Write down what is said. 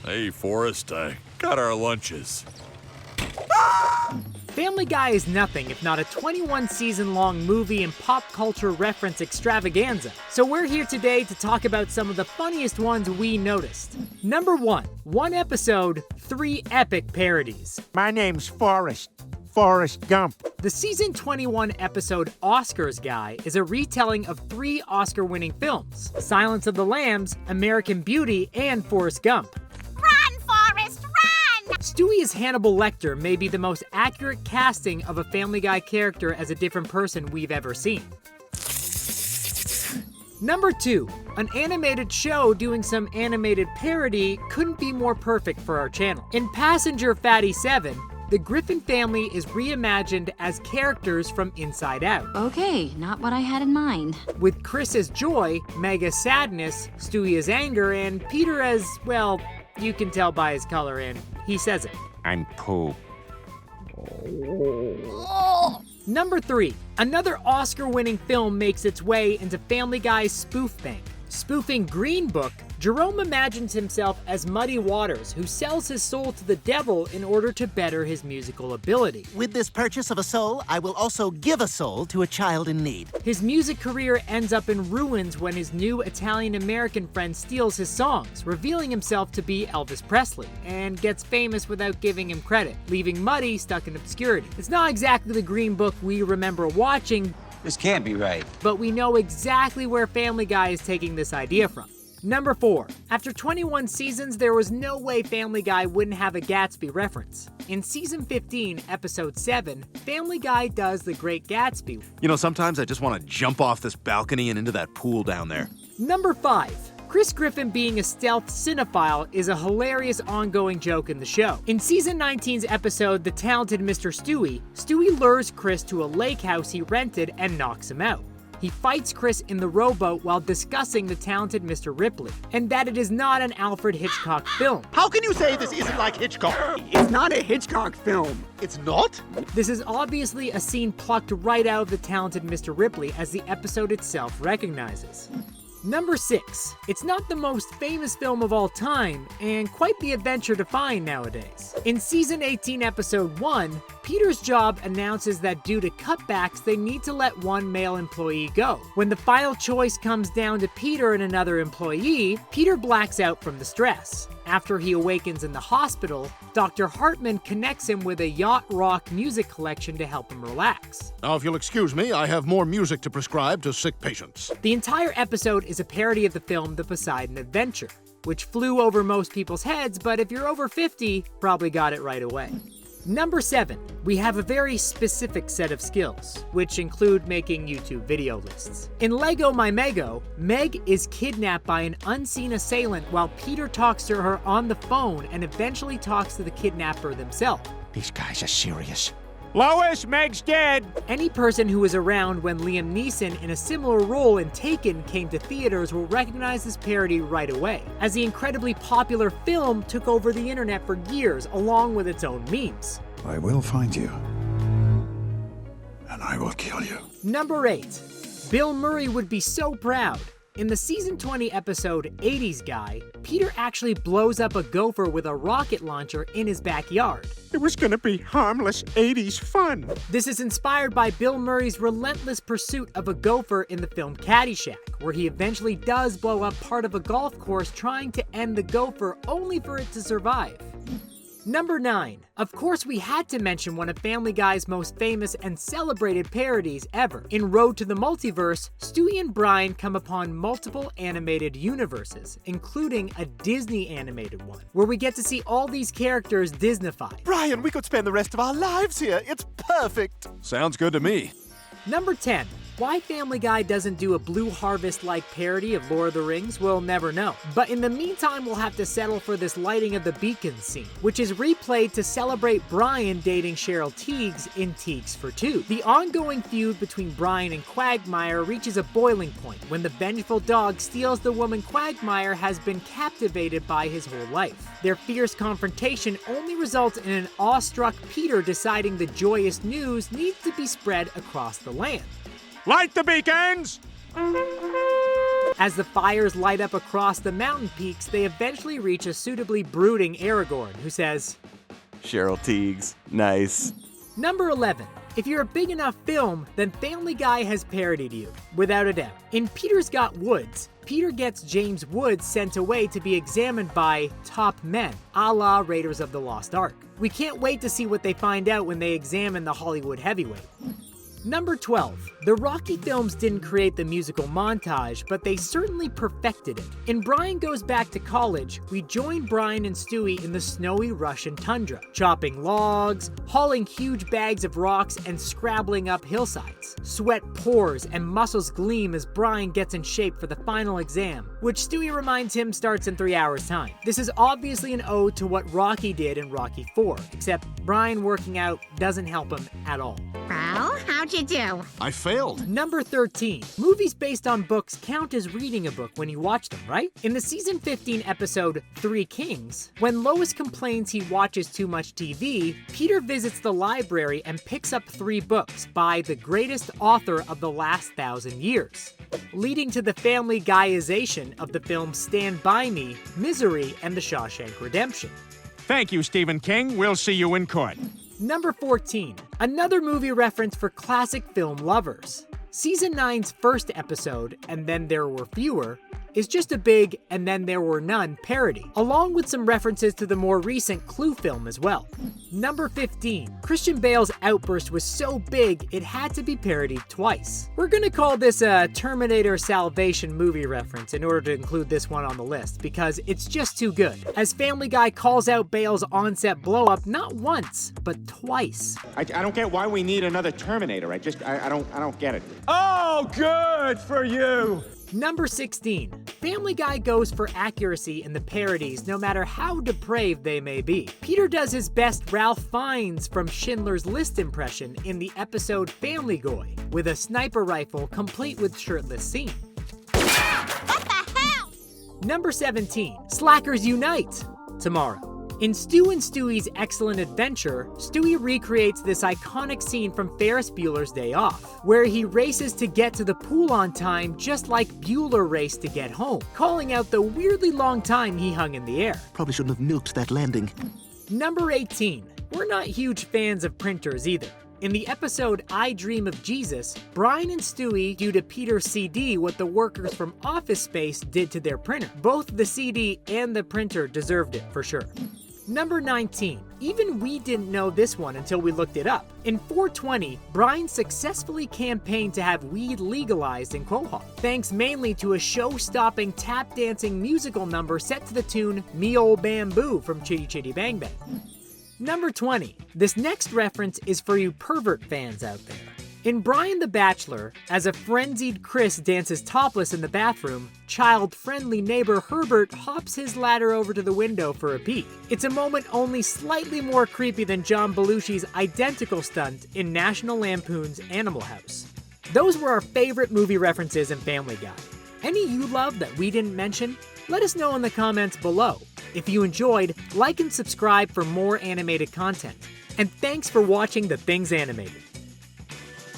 Hey, Forrest, I got our lunches. Family Guy is nothing if not a 21-season-long movie and pop culture reference extravaganza. So we're here today to talk about some of the funniest ones we noticed. Number 1. One episode, 3 epic parodies. My name's Forrest Gump. The season 21 episode Oscars Guy is a retelling of 3 Oscar-winning films: Silence of the Lambs, American Beauty, and Forrest Gump. Run, Forrest, run! Stewie as Hannibal Lecter may be the most accurate casting of a Family Guy character as a different person we've ever seen. Number 2. An animated show doing some animated parody couldn't be more perfect for our channel. In Passenger Fatty 7, the Griffin family is reimagined as characters from Inside Out. Okay, not what I had in mind. With Chris as joy, Meg as sadness, Stewie as anger, and Peter as, well, you can tell by his color and he says it. I'm poop. Number 3. Another Oscar-winning film makes its way into Family Guy's spoof bank. Spoofing Green Book, Jerome imagines himself as Muddy Waters, who sells his soul to the devil in order to better his musical ability. With this purchase of a soul, I will also give a soul to a child in need. His music career ends up in ruins when his new Italian-American friend steals his songs, revealing himself to be Elvis Presley, and gets famous without giving him credit, leaving Muddy stuck in obscurity. It's not exactly the Green Book we remember watching, This can't be right. but we know exactly where Family Guy is taking this idea from. Number 4. After 21 seasons, there was no way Family Guy wouldn't have a Gatsby reference. In Season 15, Episode 7, Family Guy does The Great Gatsby. You know, sometimes I just want to jump off this balcony and into that pool down there. Number 5. Chris Griffin being a stealth cinephile is a hilarious ongoing joke in the show. In Season 19's episode, The Talented Mr. Stewie, Stewie lures Chris to a lake house he rented and knocks him out. He fights Chris in the rowboat while discussing The Talented Mr. Ripley, and that it is not an Alfred Hitchcock film. How can you say this isn't like Hitchcock? It's not a Hitchcock film. It's not? This is obviously a scene plucked right out of The Talented Mr. Ripley, as the episode itself recognizes. Number 6. It's not the most famous film of all time, and quite the adventure to find nowadays. In Season 18, Episode 1, Peter's job announces that due to cutbacks, they need to let one male employee go. When the final choice comes down to Peter and another employee, Peter blacks out from the stress. After he awakens in the hospital, Dr. Hartman connects him with a yacht rock music collection to help him relax. Now, if you'll excuse me, I have more music to prescribe to sick patients. The entire episode is a parody of the film The Poseidon Adventure, which flew over most people's heads, but if you're over 50, probably got it right away. Number 7. We have a very specific set of skills, which include making YouTube video lists. In Lego My Mego, Meg is kidnapped by an unseen assailant while Peter talks to her on the phone and eventually talks to the kidnapper themselves. These guys are serious. Lois, Meg's dead. Any person who was around when Liam Neeson in a similar role in Taken came to theaters will recognize this parody right away, as the incredibly popular film took over the internet for years along with its own memes. I will find you, and I will kill you. Number 8. Bill Murray would be so proud. In the Season 20 episode 80s Guy, Peter actually blows up a gopher with a rocket launcher in his backyard. It was gonna be harmless 80s fun. This is inspired by Bill Murray's relentless pursuit of a gopher in the film Caddyshack, where he eventually does blow up part of a golf course trying to end the gopher only for it to survive. Number 9. Of course, we had to mention one of Family Guy's most famous and celebrated parodies ever. In Road to the Multiverse, Stewie and Brian come upon multiple animated universes, including a Disney animated one, where we get to see all these characters Disneyfied. Brian, we could spend the rest of our lives here. It's perfect. Sounds good to me. Number 10. Why Family Guy doesn't do a Blue Harvest-like parody of Lord of the Rings, we'll never know. But in the meantime, we'll have to settle for this lighting of the beacon scene, which is replayed to celebrate Brian dating Cheryl Tiegs in Tiegs for Two. The ongoing feud between Brian and Quagmire reaches a boiling point when the vengeful dog steals the woman Quagmire has been captivated by his whole life. Their fierce confrontation only results in an awestruck Peter deciding the joyous news needs to be spread across the land. Light the beacons! As the fires light up across the mountain peaks, they eventually reach a suitably brooding Aragorn, who says, Cheryl Tiegs, nice. Number 11. If you're a big enough film, then Family Guy has parodied you, without a doubt. In Peter's Got Woods, Peter gets James Woods sent away to be examined by top men, a la Raiders of the Lost Ark. We can't wait to see what they find out when they examine the Hollywood heavyweight. Number 12. The Rocky films didn't create the musical montage, but they certainly perfected it. In Brian Goes Back to College, we join Brian and Stewie in the snowy Russian tundra, chopping logs, hauling huge bags of rocks, and scrabbling up hillsides. Sweat pours and muscles gleam as Brian gets in shape for the final exam, which Stewie reminds him starts in 3 hours' time. This is obviously an ode to what Rocky did in Rocky IV, except Brian working out doesn't help him at all. Well, how'd you do? I failed. Number 13. Movies based on books count as reading a book when you watch them, right? In the season 15 episode, Three Kings, when Lois complains he watches too much TV, Peter visits the library and picks up 3 books by the greatest author of the last 1,000 years, leading to the Family Guyization of the films Stand By Me, Misery, and The Shawshank Redemption. Thank you, Stephen King. We'll see you in court. Number 14. Another movie reference for classic film lovers. Season 9's first episode, And Then There Were Fewer, is just a big And Then There Were None parody, along with some references to the more recent Clue film as well. Number 15. Christian Bale's outburst was so big, it had to be parodied twice. We're gonna call this a Terminator Salvation movie reference in order to include this one on the list, because it's just too good. As Family Guy calls out Bale's on-set blow-up not once, but twice. I don't get why we need another Terminator. I don't get it. Oh, good for you. Number 16. Family Guy goes for accuracy in the parodies, no matter how depraved they may be. Peter does his best Ralph Fiennes from Schindler's List impression in the episode Family Guy, with a sniper rifle complete with shirtless scene. What the hell? Number 17. Slackers Unite! Tomorrow. In Stu and Stewie's Excellent Adventure, Stewie recreates this iconic scene from Ferris Bueller's Day Off, where he races to get to the pool on time just like Bueller raced to get home, calling out the weirdly long time he hung in the air. Probably shouldn't have nuked that landing. Number 18. We're not huge fans of printers either. In the episode I Dream of Jesus, Brian and Stewie do to Peter's CD what the workers from Office Space did to their printer. Both the CD and the printer deserved it for sure. Number 19. Even we didn't know this one until we looked it up. In 420, Brian successfully campaigned to have weed legalized in Quahog, thanks mainly to a show-stopping tap-dancing musical number set to the tune Me Ol' Bamboo from Chitty Chitty Bang Bang. Number 20. This next reference is for you pervert fans out there. In Brian the Bachelor, as a frenzied Chris dances topless in the bathroom, child-friendly neighbor Herbert hops his ladder over to the window for a peek. It's a moment only slightly more creepy than John Belushi's identical stunt in National Lampoon's Animal House. Those were our favorite movie references in Family Guy. Any you love that we didn't mention? Let us know in the comments below. If you enjoyed, like and subscribe for more animated content. And thanks for watching The Things Animated.